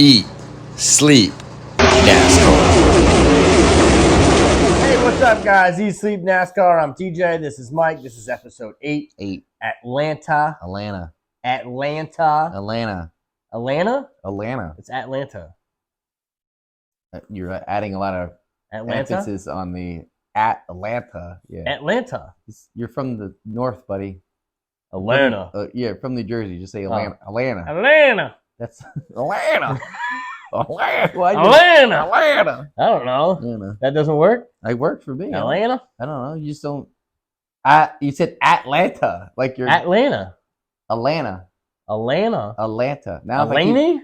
eat, sleep, NASCAR. Hey, what's up, guys? Eat, Sleep, NASCAR. I'm TJ. This is Mike. This is episode 8. Atlanta. It's Atlanta. You're adding a lot of emphasis on the Atlanta. Yeah. Atlanta. You're from the north, buddy. Atlanta. From New Jersey. Just say Atlanta. Atlanta. That's Atlanta. Atlanta. I don't know. Atlanta. That doesn't work? It worked for me. Atlanta? I don't know. You just don't. You said Atlanta. Like you're. Atlanta. Atlanta. Now, Atlanta?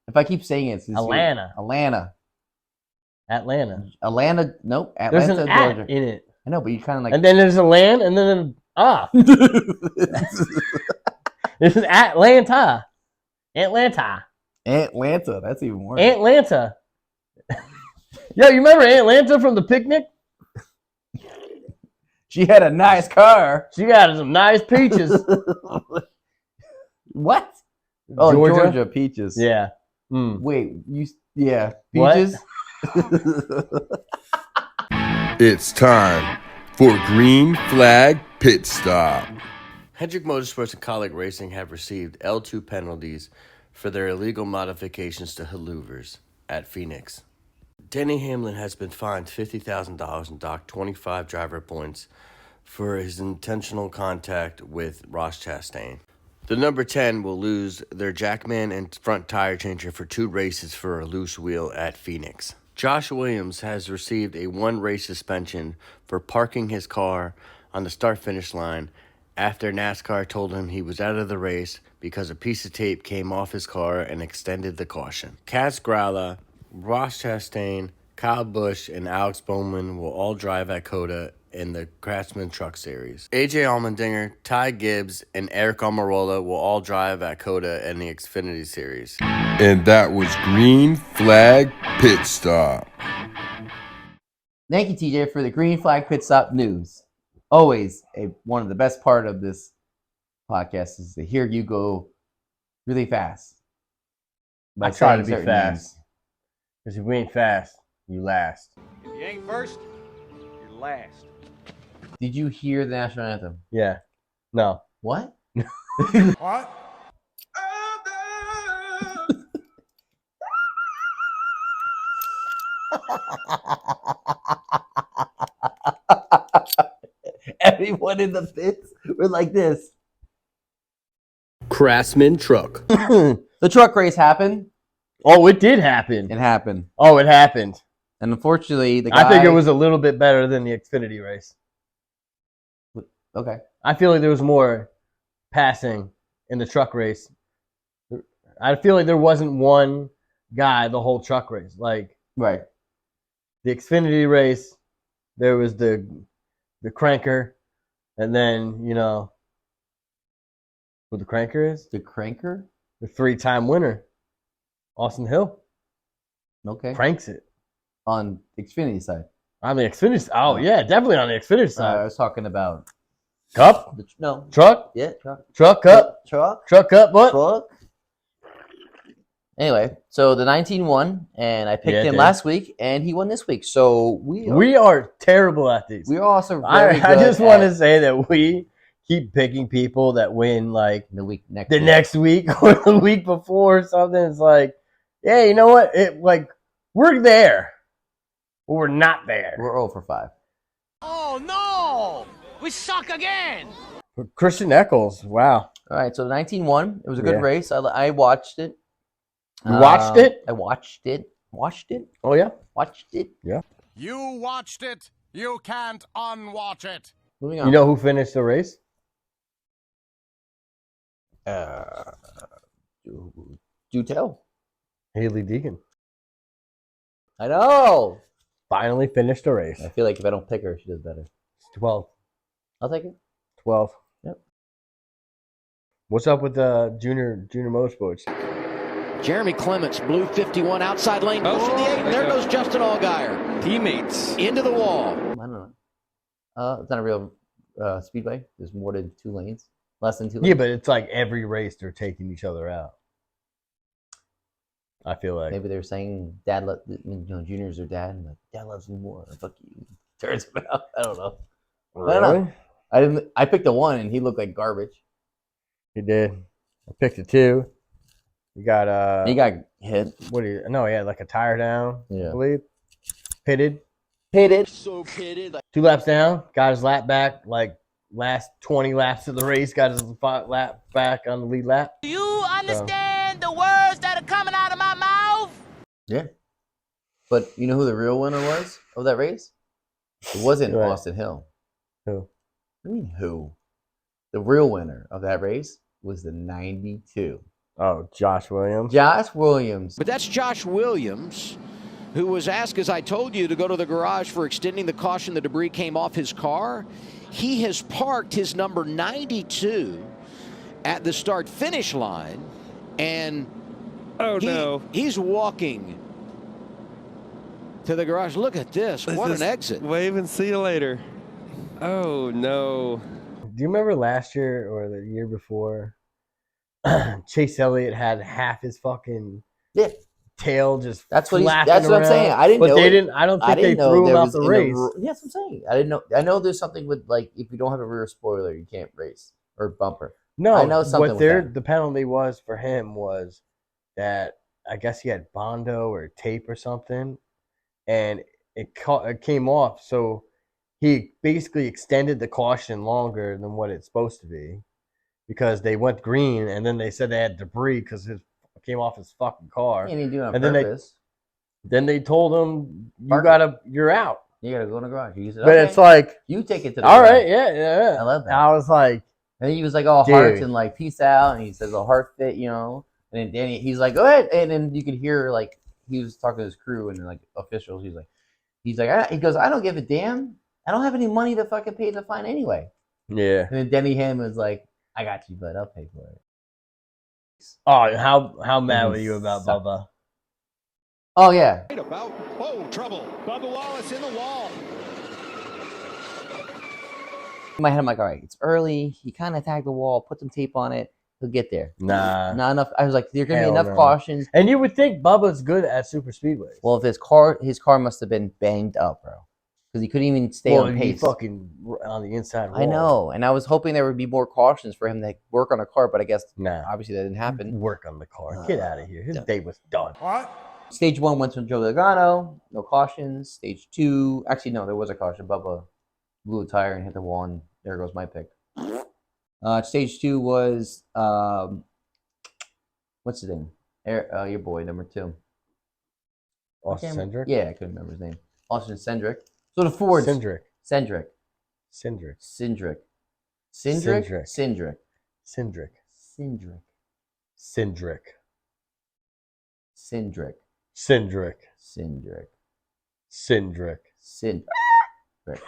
if I keep saying it, it's Atlanta. Nope. Atlanta, There's an Georgia. at in it. I know, but you kind of like. And then there's a land, and then an ah. This is Atlanta. That's even worse. Atlanta. Yo, you remember Atlanta from the picnic? She had a nice car. She got some nice peaches. What? Oh, Georgia peaches. Yeah. Wait, peaches? It's time for Green Flag Pit Stop. Hendrick Motorsports and Kaulig Racing have received L2 penalties for their illegal modifications to hoovers at Phoenix. Denny Hamlin has been fined $50,000 and docked 25 driver points for his intentional contact with Ross Chastain. The number 10 will lose their jackman and front tire changer for 2 races for a loose wheel at Phoenix. Josh Williams has received a 1-race suspension for parking his car on the start-finish line after NASCAR told him he was out of the race because a piece of tape came off his car and extended the caution. Kaz Grala, Ross Chastain, Kyle Busch, and Alex Bowman will all drive at COTA in the Craftsman Truck Series. AJ Allmendinger, Ty Gibbs, and Eric Almirola will all drive at COTA in the Xfinity Series. And that was Green Flag Pit Stop. Thank you, TJ, for the Green Flag Pit Stop news. Always one of the best part of this podcast is to hear you go really fast. I try to be fast. Because if we ain't fast, you last. If you ain't first, you're last. Did you hear the national anthem? Yeah. No. What? What? Everyone in the pits were like this. Craftsman Truck. The truck race happened. Oh, it did happen. It happened. Oh, it happened. And unfortunately, the guy... I think it was a little bit better than the Xfinity race. Okay. I feel like there was more passing in the truck race. I feel like there wasn't one guy the whole truck race. Like, right. The Xfinity race, there was the cranker, and then, you know, what the cranker is? The cranker? The 3-time winner, Austin Hill. Okay. Cranks it. On the Xfinity side. On the Xfinity side. Oh, yeah, definitely on the Xfinity side. I was talking about... Cup? No. Truck? Yeah, truck. Truck cup? Truck? Truck cup, what? Truck. Anyway, so the 19 won, and I picked him last week, and he won this week. So we are terrible at these. We are also very I just want to say that we keep picking people that win like the next week or the week before or something. It's like, yeah, you know what? We're there, but we're not there. We're 0 for 5. Oh no! We suck again! Christian Eccles, wow. All right, so the 19 won. It was a good race. I watched it. You watched it? I watched it. Watched it? Oh, yeah? Watched it? Yeah. You watched it. You can't unwatch it. Moving on. You know who finished the race? Do tell. Haley Deegan. I know. Finally finished the race. I feel like if I don't pick her, she does better. 12. I'll take it. 12. Yep. What's up with Junior Motorsports? Jeremy Clements, blue 51, outside lane, goes for the 8, and there goes Justin Allgaier. Teammates. Into the wall. I don't know. It's not a real speedway. There's more than 2 lanes. Less than 2 lanes. Yeah, but it's like every race they're taking each other out. I feel like. Maybe they were saying Junior's their dad, and like Dad loves you more. Fuck you. Turns him out. I don't know. I don't know. I picked a 1, and he looked like garbage. He did. I picked a 2. You got He got hit. What do you? No, he had like a tire down. Yeah. I believe. Pitted. So pitted. Like, 2 laps down. Got his lap back. Like last 20 laps of the race. Got his lap back on the lead lap. Do you understand the words that are coming out of my mouth? Yeah. But you know who the real winner was of that race? It wasn't Right. Austin Hill. Who? I mean, who? The real winner of that race was the 92. Oh, Josh Williams. Josh Williams. but that's Josh Williams, who was asked, as I told you, to go to the garage for extending the caution. The debris came off his car. He has parked his number 92 at the start-finish line, and he's walking to the garage. Look at this. What an exit. Wave and see you later. Oh, no. Do you remember last year or the year before? Chase Elliott had half his fucking Yeah. tail just That's what flapping that's what I'm around. saying. I didn't But know. they it. didn't. I don't I think they didn't know threw him there out was the in race. Yeah, that's what I'm saying. I didn't know. I know there's something with like if you don't have a rear spoiler, you can't race or bumper. No, I know something what with their that. the penalty was for him was that I guess he had Bondo or tape or something, and it came off. So he basically extended the caution longer than what it's supposed to be because they went green, and then they said they had debris because it came off his fucking car. He didn't do it on And then they- purpose. Then they told him Park you're out. You gotta go in the garage. You said, But okay, it's like, you take it to the all garage. right, yeah. I love that. I was like, And he was like, "Oh, hearts Dude. and like peace out," and he says, "Oh, heart fit," you know. And then Danny, he's like, "Go ahead," and then you could hear like he was talking to his crew and like officials. He goes, "I don't give a damn. I don't have any money to fucking pay the fine anyway." yeah. And then Denny Ham was like, "I got you, bud. I'll pay for it." Oh, how mad He were you about sucked. Bubba? Oh yeah, About, oh, trouble. Bubba Wallace in the wall. in my head, I'm like, "All right, it's early. He kind of tagged the wall, put some tape on it. He'll get there." Nah. Not enough. I was like, "There gonna be Hell enough no. cautions." And you would think Bubba's good at super speedways. Well, if his car must have been banged up, bro, because he couldn't even stay on he pace. fucking on the inside wall. I know, and I was hoping there would be more cautions for him to work on a car, but I guess Nah. obviously that didn't happen. Work on the car. Get out of here. His day was done. Stage 1 went to Joe Logano, no cautions. Stage 2, actually no, there was a caution. Bubba blew a tire and hit the wall, and there goes my pick. Stage 2 was what's his name? Your boy, number 2. Austin Cindric? Yeah, I couldn't remember his name. Austin Cindric. So the Fords. Cindric. Cindric. Cindric. Cindric. Cindric. Cindric. Cindric. Cindric. Cindric. Cindric. Cindric. Cindric. Cindric. Cindric.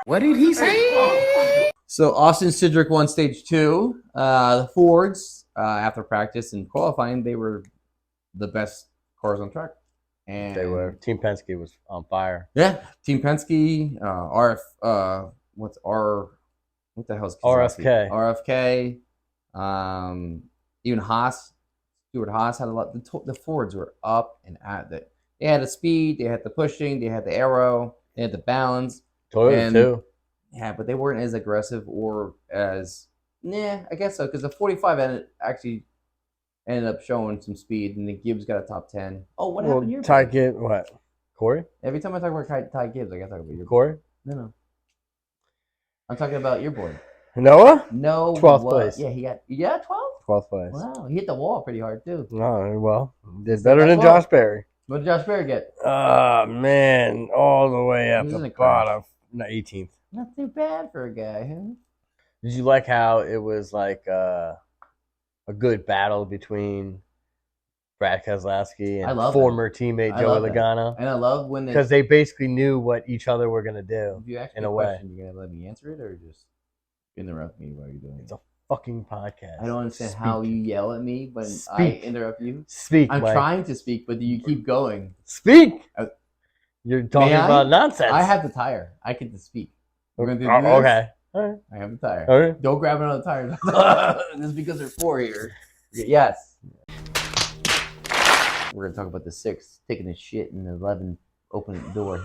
What did he say? So Austin Cindric won stage 2. The Fords, after practice and qualifying, they were the best cars on track. And They were. Team Penske was on fire. Yeah, Team Penske, what the hell's RFK. RFK. Even Haas, Stuart Haas had a lot. The Fords were up and at it. They had the speed, they had the pushing, they had the aero, they had the balance. Toyota And- too. Yeah, but they weren't as aggressive or as I guess so because the 45 actually ended up showing some speed, and then Gibbs got a top 10. Oh, what Well, happened here? Ty Gibbs, what? Corey? Every time I talk about Ty Gibbs, I gotta talk about your boy. Corey? No. I'm talking about your boy. Noah? No. 12th what? place. Yeah, he got 12. 12th place. Wow, he hit the wall pretty hard too. No, well, did better than That's Josh Berry. What did Josh Berry get? Man, all the way up He was in the a crash. bottom. No, 18th. Not too bad for a guy, huh? Did you like how it was like a good battle between Brad Keselowski I and love former teammate I Joey love that. Logano? And I love when Because they basically knew what each other were going to do. if you ask in me a a way. question, you're gonna let me answer it or just interrupt me while you're doing It's it. a fucking podcast. I don't understand Speak. how you yell at me when I Speak. interrupt you. Speak, I'm Mike. trying to speak, but you keep going. Speak! Uh, You're talking May I? about nonsense. I have the tire. I can just speak. We're gonna do this. Oh, okay. All right. I have the tire. All right. Don't grab another tire. Just because there's 4 here. Yes. we're gonna talk about the 6 taking a shit and the 11 opening the door.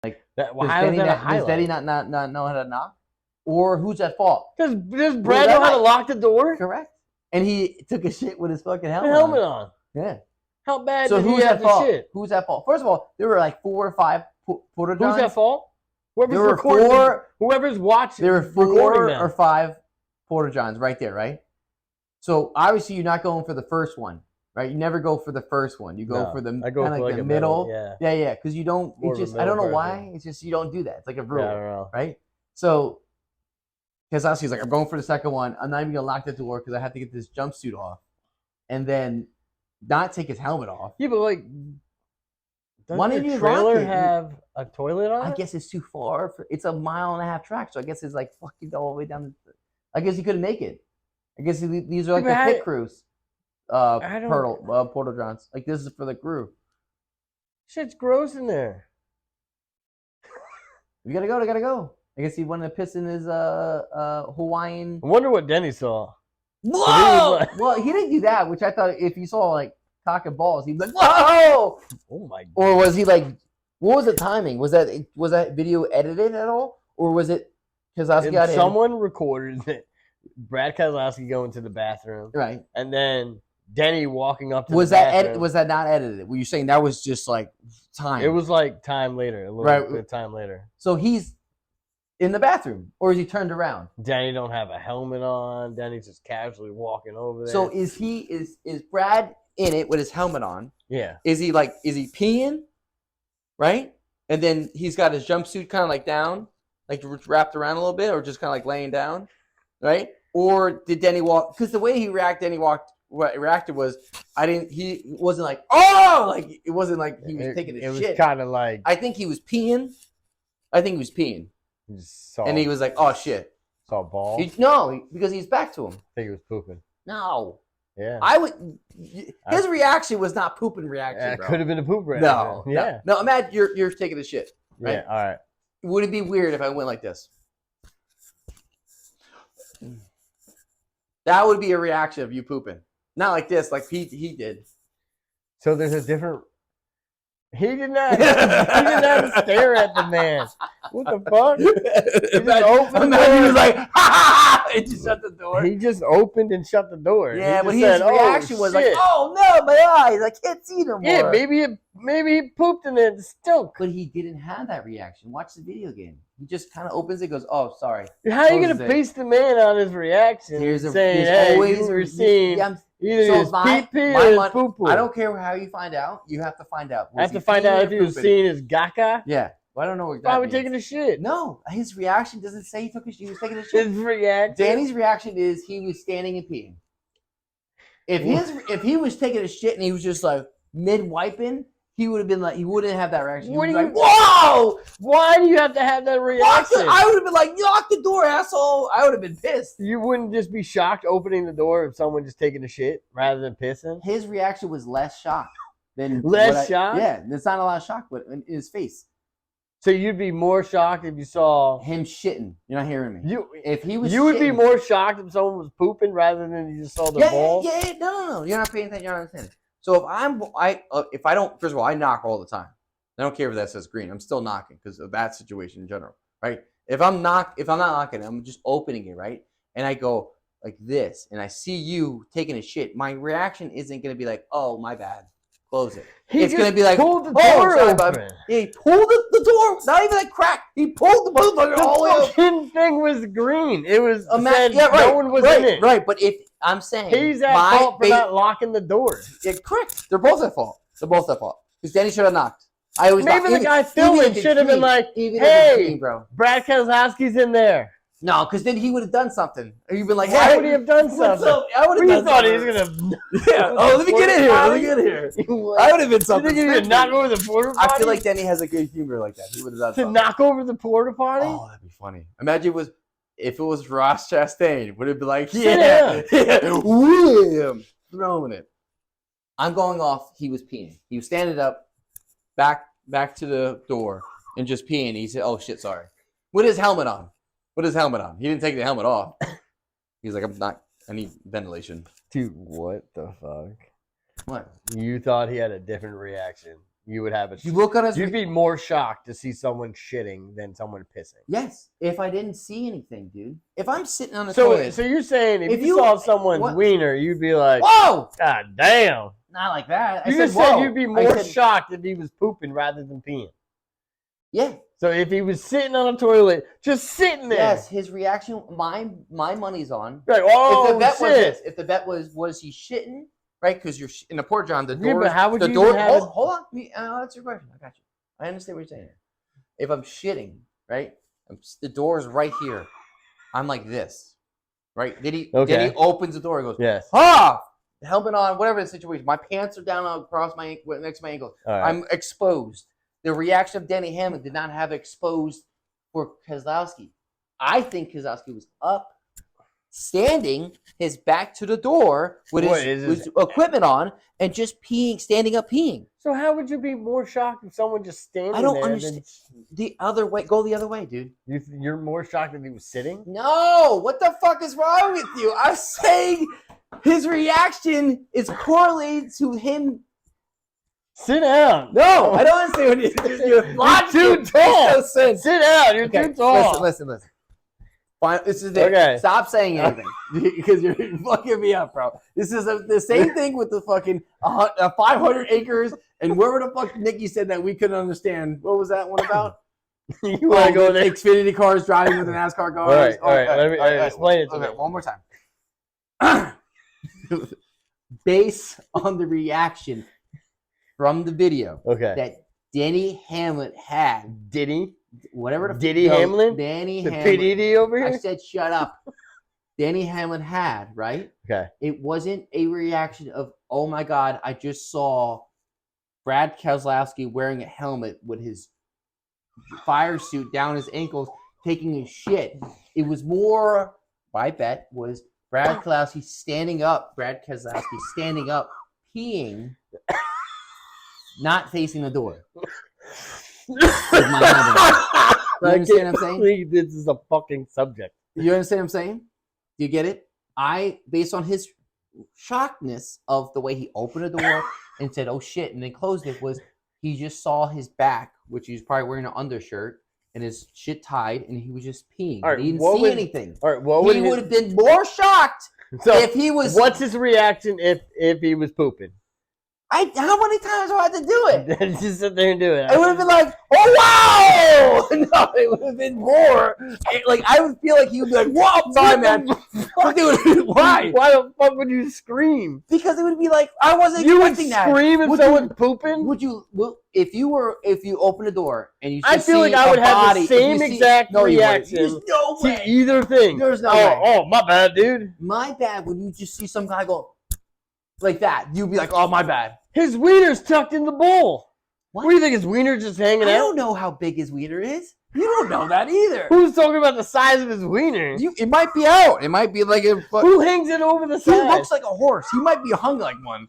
Like, Why was that a highlight? Does Daddy not know how to knock? Or who's at fault? Does Brad know how to lock the door? Correct. And he took a shit with his fucking The helmet, helmet on. Yeah. How bad So did he who's have at to fault? shit? Who's at fault? First of all, there were like 4 or 5 porta johns. Who's at fault? Whoever's There were recording, 4. whoever's watching. There were 4 recording or them. 5 porta johns right there, right? So obviously you're not going for the first one, right? You never go for the first one. You go No, for the I go kind of for like like the a middle. middle, Yeah, because you don't. More It's of a just I don't know middle why. person. It's just you don't do that. It's like a rule, Yeah, I don't know. right? So Keselowski's like, I'm going for the second one. I'm not even gonna lock the door because I have to get this jumpsuit off, and then not take his helmet off. Yeah, but like, Why doesn't didn't your you lock trailer it? have a toilet on I it? guess it's too far. It's a 1.5 mile track, so I guess it's like fucking all the way down. I guess he couldn't make it. I guess these are like Yeah, but the pit crews. I don't- Porta johns. Like this is for the crew. Shit's gross in there. You gotta go. I guess he wanted to piss in his Hawaiian. I wonder what Denny saw. Whoa! like- Well, he didn't do that, which I thought if you saw like cock and balls, he'd be like, whoa! Oh my god. Or was he like, what was the timing? Was that video edited at all, or was it Keselowski got in? Someone recorded it. Brad Keselowski going to the bathroom, Right. and then Denny walking up to Was the that bathroom. was that not edited? Were you saying that was just like time? It was like time later, a little Right. bit of time later. So he's in the bathroom, or is he turned around? Denny don't have a helmet on. Denny's just casually walking over there. So is Brad in it with his helmet on? yeah, Is he peeing? Right? And then he's got his jumpsuit kind of like down, like wrapped around a little bit, or just kind of like laying down, right? Or did Denny walk? Because the way he reacted was he wasn't like, oh, like it wasn't like he was taking a it shit. was kind of like I think he was peeing. you just saw, And he was like, oh shit. saw balls. Because he's back to him. I think he was pooping. No. Yeah, His reaction was not pooping reaction, yeah, it bro. could have been a poop reaction. No. yeah, No, imagine you're taking a shit. Right? yeah. All right. Would it be weird if I went like this? That would be a reaction of you pooping. Not like this, like he did. So there's a different. He did not. He did not stare at the man. What the fuck? Imagine he was like, ha ha ha, and just shut the door. He just opened and shut the door. Yeah, He but just his said, reaction was like, shit." oh no, my eyes, I can't see no more. Yeah, maybe he pooped and it stunk. But he didn't have that reaction. Watch the video game. He just kind of opens it, goes, "Oh, sorry." How are you gonna Closes it. base the man on his reaction? Saying, hey, you were seeing either his pee-pee or his poo-poo. I don't care how you find out. You have to find out. I have to find out if he was seeing his gaga. Yeah. Well, I don't know what that Probably means. taking a shit. No, his reaction doesn't say he was taking a shit. His reaction. Danny's reaction is he was standing and peeing. If he was taking a shit and he was just like mid wiping, he would have been like he wouldn't have that reaction. He What would do be you? like, whoa! Why do you have to have that reaction? I would have been like, lock the door, asshole. I would have been pissed. You wouldn't just be shocked opening the door of someone just taking a shit rather than pissing? His reaction was less shocked than shock? Yeah, there's not a lot of shock, but in his face, So you'd be more shocked if you saw him shitting. You're not hearing me. If he was, you would be shitting- more shocked if someone was pooping rather than you just saw the balls. Yeah, no. You're not paying attention. You're not understanding. So if I don't, first of all, I knock all the time. I don't care if that says green. I'm still knocking because of that situation in general, right? If I'm not knocking, I'm just opening it, right? And I go like this, and I see you taking a shit. My reaction isn't gonna be like, oh, my bad, close it. It's gonna be like, pulled the oh, door sorry, open. bud. Yeah, he pulled the door, not even like crack. He pulled the motherfucker The all the way up. fucking thing was green. It was said Yeah, right, no one was right, in it. Right, but if I'm saying He's at fault for not locking the door. Yeah, correct. They're both at fault. Because Danny should have knocked. I always Maybe knock. the guy filming even if it's should have been green, like, even if it's "Hey, green, bro. Brad Keselowski's in there. No, because then he would have done something. Or you've been like, Why hey, would he have done what's something? up? I would You have done thought he something. was gonna? Yeah. Oh, let me get in here. Let me get in here. I would have been You something. think he would knock over the porta potty? I feel like Denny has a good humor like that. He would have done to something. knock over the porta potty. Oh, that'd be funny. Imagine if it was Ross Chastain, would it be like, Sit yeah, William throwing it. I'm going off. He was peeing. He was standing up, back to the door, and just peeing. He said, "Oh shit, sorry." With his helmet on. He didn't take the helmet off. He's like, I need ventilation. Dude, what the fuck? What? You thought he had a different reaction. You would have You look on his. You'd be more shocked to see someone shitting than someone pissing. Yes, if I didn't see anything, dude. If I'm sitting on the So toilet. you're saying if If you you- saw someone's what? wiener, you'd be like, Whoa! God damn. Not like that. You just said you'd be more shocked if he was pooping rather than peeing. Yeah. So if he was sitting on a toilet, just sitting there. Yes, his reaction. My money's on. Like, oh, if the bet was shit. this, if the bet was he shitting, right? Because you're in the porta john, the Yeah, door. but how would the you door? even have Hold on. I'll answer your question. I got you. I understand what you're saying. If I'm shitting, right? The door's right here. I'm like this, right? Then he opens the door and goes, Yes. ah, helmet on, whatever the situation. My pants are down across my next to my ankle. All right. I'm exposed. The reaction of Denny Hamlin did not have exposed for Keselowski. I think Keselowski was up, standing, his back to the door with his equipment on, and just peeing, standing up peeing. So how would you be more shocked if someone just standing there? I don't understand. The other way, go the other way, dude. You're more shocked if he was sitting? No, what the fuck is wrong with you? I'm saying his reaction is correlated to him. Sit down. No, I don't understand what you're too tall. No sense. Sit down. You're Okay, too tall. Listen. Fine, this is it. Okay. Stop saying anything because you're fucking me up, bro. This is the same thing with the fucking 500 acres and wherever the fuck Nikki said that we couldn't understand. What was that one about? You want to go there? Xfinity cars driving with the NASCAR cars. All right. Let me explain it to Okay, me. one more time. Based on the reaction from the video that Denny Hamlin had. Diddy? Whatever the Diddy Hamlin? Danny The Hamlin. PDD over here? I said shut up. Danny Hamlin had, right? Okay. It wasn't a reaction of, oh my God, I just saw Brad Keselowski wearing a helmet with his fire suit down his ankles, taking a shit. It was more, my bet was Brad Keselowski standing up, peeing, not facing the door. With my hand in it. You understand what I'm saying? Believe this is a fucking subject. You understand what I'm saying? Do you get it? Based on his shockedness of the way he opened the door and said, oh shit, and then closed it, was he just saw his back, which he was probably wearing an undershirt, and his shit tied, and he was just peeing. All right, He didn't see anything. All right, what would He would have been more shocked if he was. What's his reaction if he was pooping? How many times do I have to do it? Just sit there and do it. I would have been like, oh wow! No, it would have been more. Like I would feel like he would be like, whoa, I'm sorry, man. Dude, why? Why the fuck would you scream? Because it would be like I wasn't You would expecting that. scream if someone's pooping? Would you? Well, if you open the door and you, I feel like I would have the same exact reaction There's no way. to either thing. There's no way. Oh, my bad, dude. My bad. When you just see some guy go like that, you'd be like, oh, my bad. His wiener's tucked in the bowl. What? What do you think? His wiener's just hanging I out? don't know how big his wiener is. You don't know that either. Who's talking about the size of his wiener? It might be out. It might be like a. Who hangs it over the He side? looks like a horse. He might be hung like one.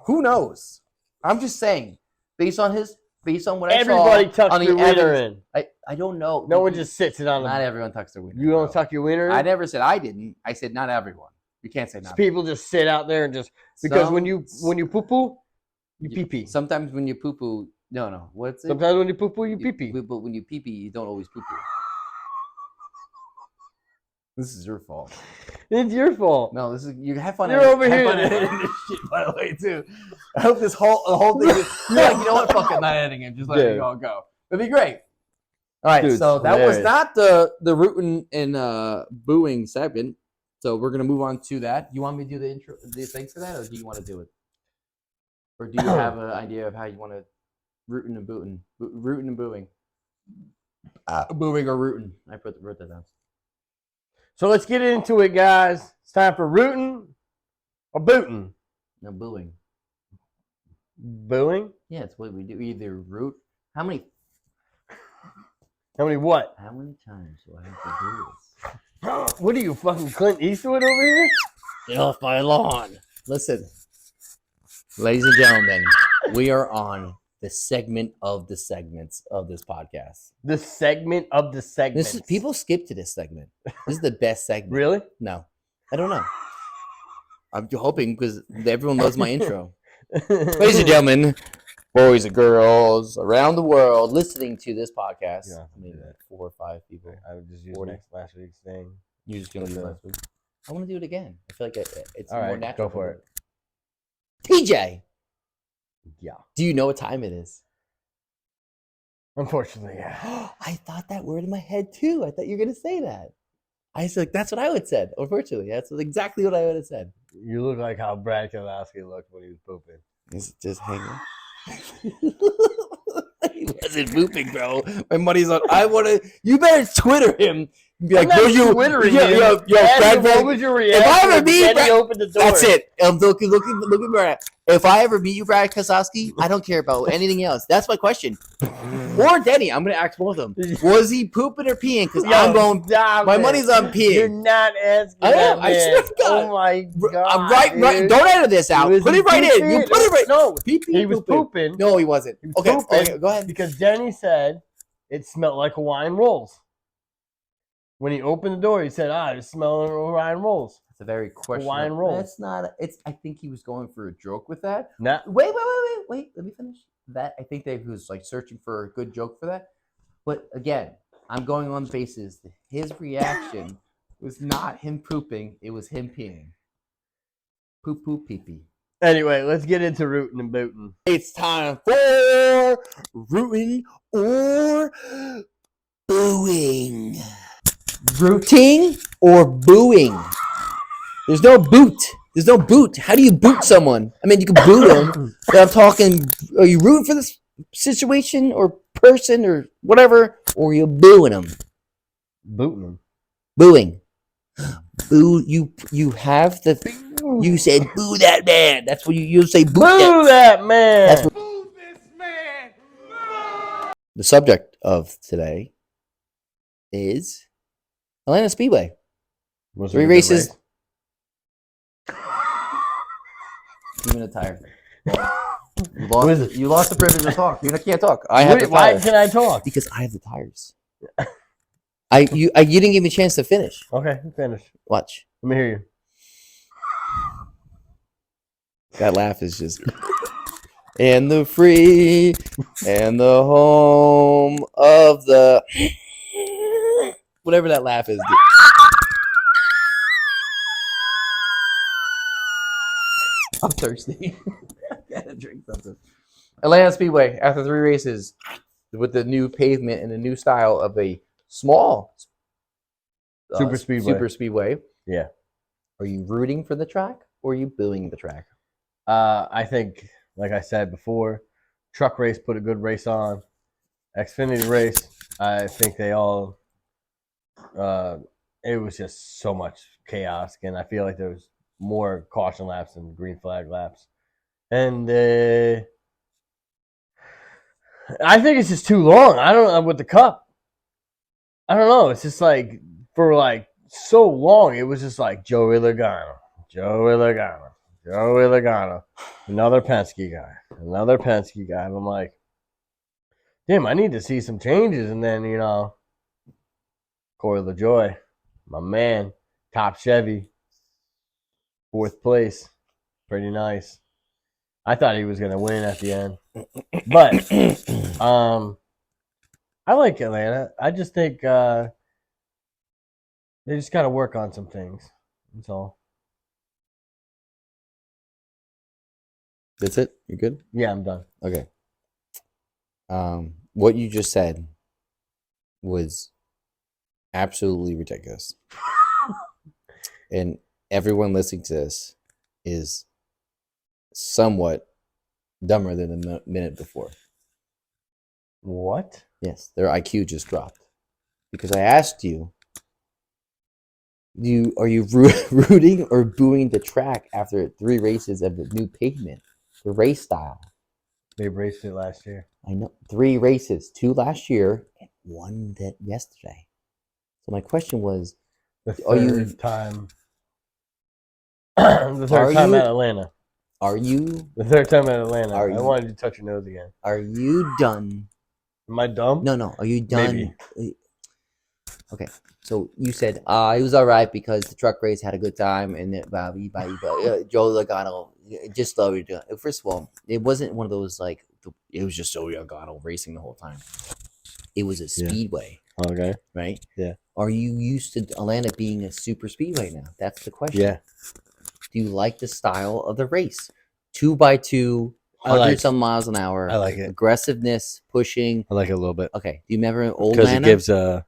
Who knows? I'm just saying, based on what I Everybody saw. tucks their wiener in. I don't know. No one just sits it on Not the. everyone tucks their wiener. You don't tuck your wiener in? I never said I didn't. I said not everyone. You can't say not. People just sit out there and just because when you poo poo, you pee pee. Sometimes when you poo poo, no. What's it? Sometimes when you poo poo, you pee pee. But when you pee pee, you don't always poo poo. This is your fault. It's your fault. No, this is you have fun. You're over have here. fun editing this shit, by the way, too. I hope the whole thing. You're like, you know what? Fuck it, not editing it. Just let it all go. It'd be great. All right, Dude, so that hilarious. was not the rooting and booing segment. So we're gonna move on to that. You want me to do the intro, the things for that, or do you want to do it? Or do you have an idea of how you want to rooting and booing, rooting and booing, booing or rooting? I wrote that down. So let's get into it, guys. It's time for rooting or booting. No booing. Booing? Yeah, it's what we do. Either root. How many What? How many times do I have to do this? What are you, fucking Clint Eastwood over here? Get off my lawn. Listen, ladies and gentlemen, we are on the segment of the segments of this podcast. The segment of the segment. This is, people skip to this segment. This is the best segment. Really? No, I don't know. I'm hoping because everyone loves my intro. Ladies and gentlemen, boys and girls around the world listening to this podcast. Yeah, Maybe do that. 4 or 5 people. I would just use 40. last week's thing. You're just gonna do Okay. last week. I want to do it again. I feel like it's All more right, natural. go for it. TJ, Yeah. do you know what time it is? Unfortunately, yeah. I thought that word in my head too. I thought you were gonna say that. I was like, that's what I would have said. Unfortunately, that's exactly what I would have said. You look like how Brad Keselowski looked when he was pooping. Is it just hanging? He wasn't pooping, bro. My money's on. I want to. You better Twitter him. And be like, I'm no, not you. Twittering Yo, you. yo, yo, Brad, Brad, what was your reaction? I ever when meet Denny Brad- opened the door? That's it. Looking, Brad. If I ever meet you, Brad Keselowski, I don't care about anything else. That's my question. Or Denny, I'm gonna ask both of them. Was he pooping or peeing? Because Yo, I'm going. stop My it. money's on You're peeing. not asking. I am. that, I man. swear to God. Oh my god. Right. dude. Don't edit this out. Was Put he it right in. You pooping? put it right. No, He was pooping. No, he wasn't. He was Okay, pooping okay, go ahead. because Denny said it smelled like Hawaiian rolls. When he opened the door, he said, it's smelling Hawaiian rolls. It's a very questionable. Hawaiian roll. That's not. It's. I think he was going for a joke with that. Not, Wait. Let me finish. That I think that he was like searching for a good joke for that. But again, I'm going on the basis that his reaction was not him pooping. It was him peeing. Poop poop pee pee. anyway, let's get into rooting and booting. It's time for rooting or booing. Rooting or booing? There's no boot. There's no boot. How do you boot someone? I mean, you can boot them, but I'm talking, are you rooting for this situation or person or whatever, or are you booing them? Booting them. Booing. Boo, you have the, you said boo that man. That's what you say boot Boo that man. That's what, the subject of today is Atlanta Speedway. Was 3 it a good races. race? Give me the tire. You lost the privilege to talk. You can't talk. I have Wait, the why tires. can I talk? Because I have the tires. You didn't give me a chance to finish. Okay, finish. Watch. Let me hear you. That laugh is just. And the free and the home of the. Whatever that laugh is. I'm thirsty. Gotta drink something. Atlanta Speedway, after 3 races, with the new pavement and the new style of a small Super speedway. Yeah. Are you rooting for the track or are you booing the track? I think, like I said before, truck race put a good race on. Xfinity race, I think they all. It was just so much chaos, and I feel like there was more caution laps than green flag laps, and I think it's just too long. I don't know with the cup. I don't know. It's just like for like so long, it was just like Joey Logano, another Penske guy. And I'm like, damn, I need to see some changes. And then, Corey LaJoy, my man, top Chevy, 4th place. Pretty nice. I thought he was going to win at the end. But I like Atlanta. I just think they just got to work on some things. That's all. That's it? You're good? Yeah, I'm done. Okay. What you just said was absolutely ridiculous. And everyone listening to this is somewhat dumber than the minute before. What? Yes, their IQ just dropped. Because I asked you Are you rooting or booing the track after 3 races of the new pavement, the race style? They raced it last year. I know 3 races, 2 last year and 1 that yesterday. So my question was, The Are you- third time. The Are third time you- at Atlanta. are you The third time at Atlanta. Are I you- wanted to touch your nose again. done? Am I dumb? No. Are you done? Maybe. Okay. So you said it was all right because the truck race had a good time and then Joe Logano just slowed it down. First of all, it wasn't one of those like it was just Joe Logano racing the whole time. It was a speedway, Okay. right? Yeah. Are you used to Atlanta being a super speedway now? That's the question. Yeah. Do you like the style of the race? 2x2, I like 100 some miles an hour. I like it. Aggressiveness, pushing. I like it a little bit. Okay. Do you remember old Because it Atlanta?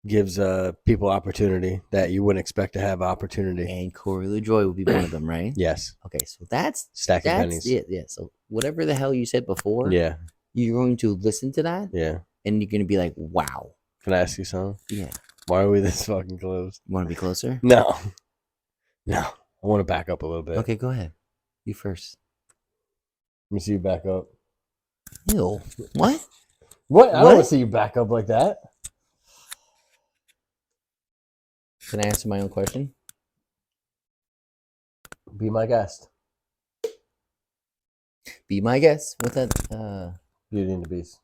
gives people opportunity that you wouldn't expect to have opportunity. And Corey LaJoy will be one of them, right? Yes. Okay, so that's Stacking pennies. it. Yeah. So whatever the hell you said before, Yeah. you're going to listen to that, Yeah. and you're going to be like, "Wow, Can I ask you something? yeah." Why are we this fucking close? You want to be closer? No. No. I want to back up a little bit. Okay, go ahead. You first. Let me see you back up. Ew. What? What? I don't What? want to see you back up like that. Can I answer my own question? Be my guest. Be my guest. What that? Beauty and the Beast.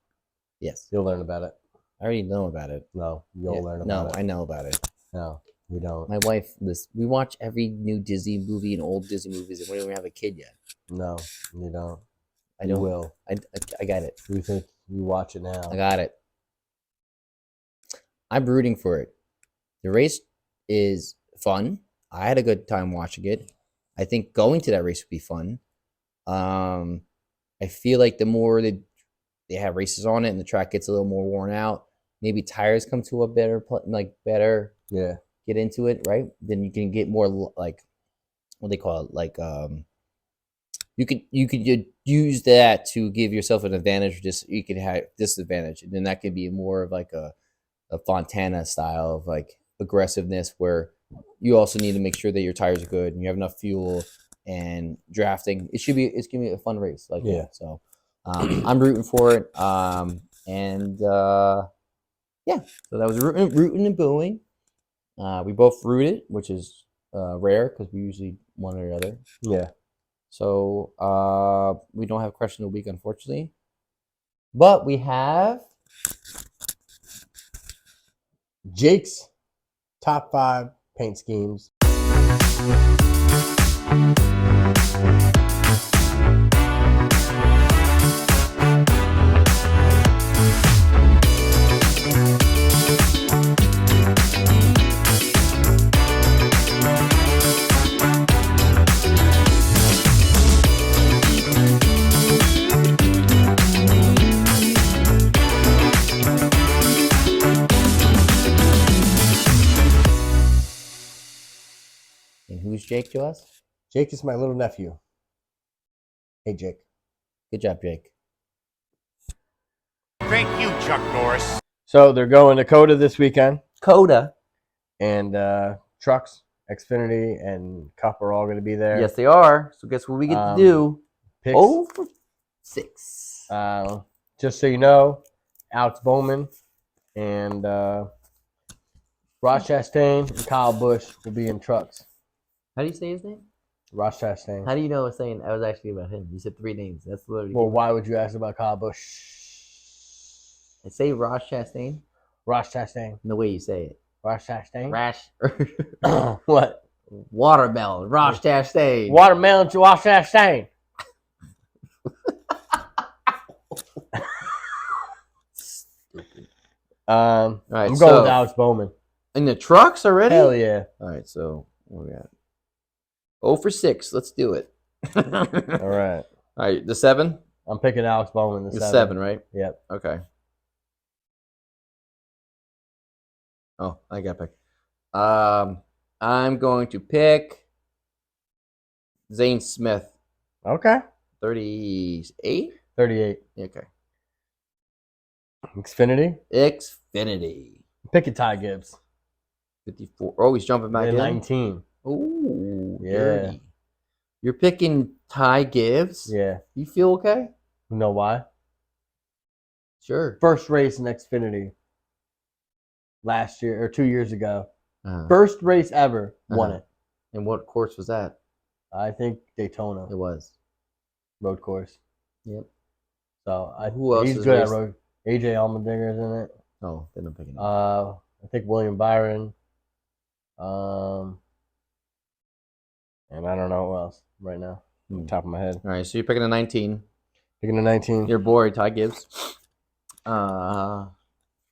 Yes. You'll learn about it. I already know about it. No, you'll Yeah, learn no, about I it. know about it. No, we don't. My wife, we watch every new Disney movie and old Disney movies, and we don't even have a kid yet. No, you don't. I You don't. will. I got it. You think you watch it now? I got it. I'm rooting for it. The race is fun. I had a good time watching it. I think going to that race would be fun. I feel like the more they have races on it and the track gets a little more worn out, maybe tires come to a better better Yeah. get into it, right? Then you can get more like what they call it, like you could use that to give yourself an advantage, or just you could have disadvantage, and then that could be more of like a Fontana style of like aggressiveness, where you also need to make sure that your tires are good and you have enough fuel and drafting. It's gonna be a fun race, like Yeah. that. So I'm rooting for it. Yeah, so that was rooting and booing. We both rooted, which is rare because we usually one or the other. Yeah. So we don't have question of the week, unfortunately, but we have Jake's top 5 paint schemes. and who's Jake to us? Jake is my little nephew. Hey, Jake. Good job, Jake. Thank you, Chuck Norris. So they're going to Coda this weekend, Coda. and trucks, Xfinity, and Cup are all going to be there. Yes, they are. So guess what we get to do? Picks. Oh, for 6. Just so you know, Alex Bowman and Ross Chastain and Kyle Busch will be in trucks. How do you say his name? Ross Chastain. How do you know I was saying I was actually about him? You said 3 names. That's literally. Well, why would you ask about Kyle Busch? I say Ross Chastain. Ross Chastain. The way you say it. Ross Chastain. Rash. What? Watermelon. Ross Chastain. Watermelon to Ross Chastain. All right, I'm going so- with Alex Bowman. In the trucks already? Hell yeah. All right, so what we got? 0 for 6. Let's do it. All right. All right, the 7? I'm picking Alex Bowman. The 7, right? Yep. Okay. Oh, I got picked. I'm going to pick Zane Smith. Okay. 38? 38. Okay. Xfinity. Xfinity. Picking Ty Gibbs. 54. Oh, he's jumping back They're in. 19. Ooh, Yeah. dirty. You're picking Ty Gibbs. Yeah. You feel okay? You know why? Sure. First race in Xfinity last year or 2 years ago. Uh-huh. First race ever, won Uh-huh. it. And what course was that? I think Daytona It was. road course. Yep. So Who else he's is good raced? at road. AJ Allmendinger's in it. Oh, then I'm picking it. I think William Byron. And I don't know who else right now. On top of my head. All right, so you're picking a 19. Picking a 19. Your boy, Ty Gibbs. And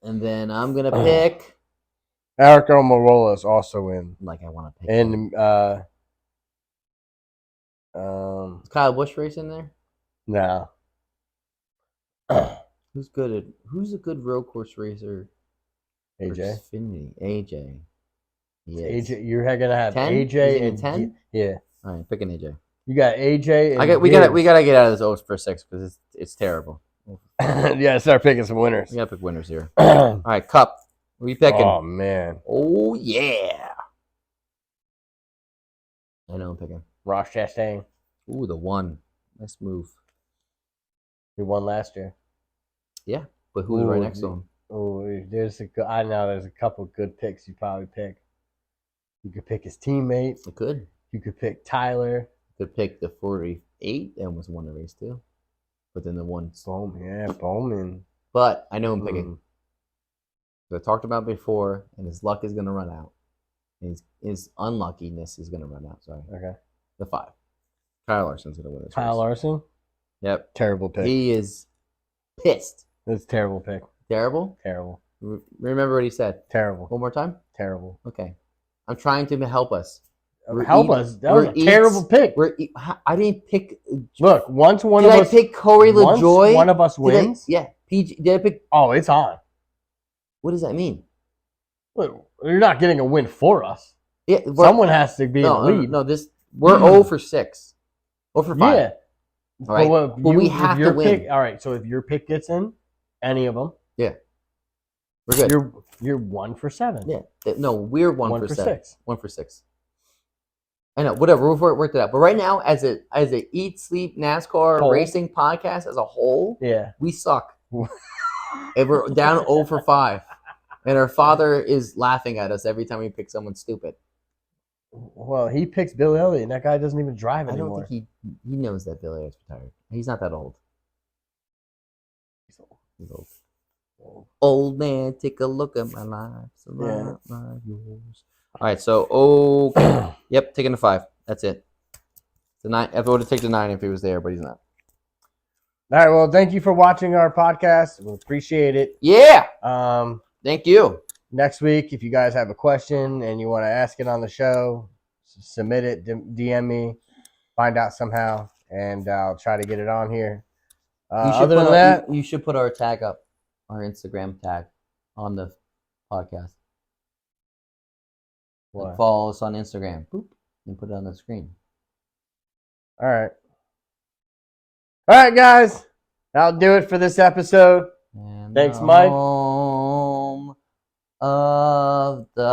then I'm going to pick. Eric Almirola is also in. Like I want to pick. And Is Kyle Busch racing there? no. Who's a good road course racer? for AJ. Xfinity? AJ. Yes. AJ, you're gonna have 10? AJ Is he in and 10? yeah. All right, picking AJ. You got AJ. And We gotta get out of this 0 for 6 because it's terrible. yeah, start picking some winners. We gotta pick winners here. All right, Cup. Who are you picking? Oh man, Oh yeah. I know I'm picking. Ross Chastain. Ooh, the 1. Nice move. He won last year. Yeah, but who's right Ooh, next to him? Oh, I know there's a couple good picks you probably pick. You could pick his teammate. I could. You could pick Tyler. Could pick the 48 that almost won the race too. But then the one. Bowman. Yeah, Bowman. But I know I'm picking. I talked about before, and his luck is gonna run out. His unluckiness is gonna run out. Sorry. Okay. The 5. Kyle Larson's gonna win this Kyle race. Larson. Yep. Terrible pick. He is pissed. That's a terrible pick. Terrible. Terrible. Remember what he said. Terrible. One more time. Terrible. Okay. I'm trying to help us. Help us. That was a terrible pick. I didn't pick. Look, once one Did of I us pick Corey once LaJoy? one of us wins. Did I pick? Oh, it's on. What does that mean? Look, you're not getting a win for us. Yeah, Someone has to be in the lead. No, we're 0 for 6. 0 for 5. Yeah. All right. But we have to win. All right. So if your pick gets in, any of them, Yeah. We're good. you're 1 for 7. Yeah. No, we're 1 1 for for 7. 6. 1 for 6. I know. Whatever. We'll work it out. But right now, as a Eat Sleep NASCAR Whole. racing podcast as a whole, Yeah. we suck. And we're down 0 for 5. And our father is laughing at us every time we pick someone stupid. Well, he picks Bill Elliott, and that guy doesn't even drive I don't anymore. think he knows that Billy is retired. He's not that old. He's old. Old man, take a look at my life. So Yeah. not yours. All right, so yep, taking the 5. That's it. The 9. If I would have taken the 9 if he was there, but he's not. All right. Well, thank you for watching our podcast. We appreciate it. Yeah. Um, Thank you. next week, if you guys have a question and you want to ask it on the show, submit it, DM me, find out somehow, and I'll try to get it on here. Other than that, you should put our tag up, our Instagram tag, on the podcast. Like, follow us on Instagram. Boop, and put it on the screen. All right. All right, guys. That'll do it for this episode. And Thanks, Mike. Home of the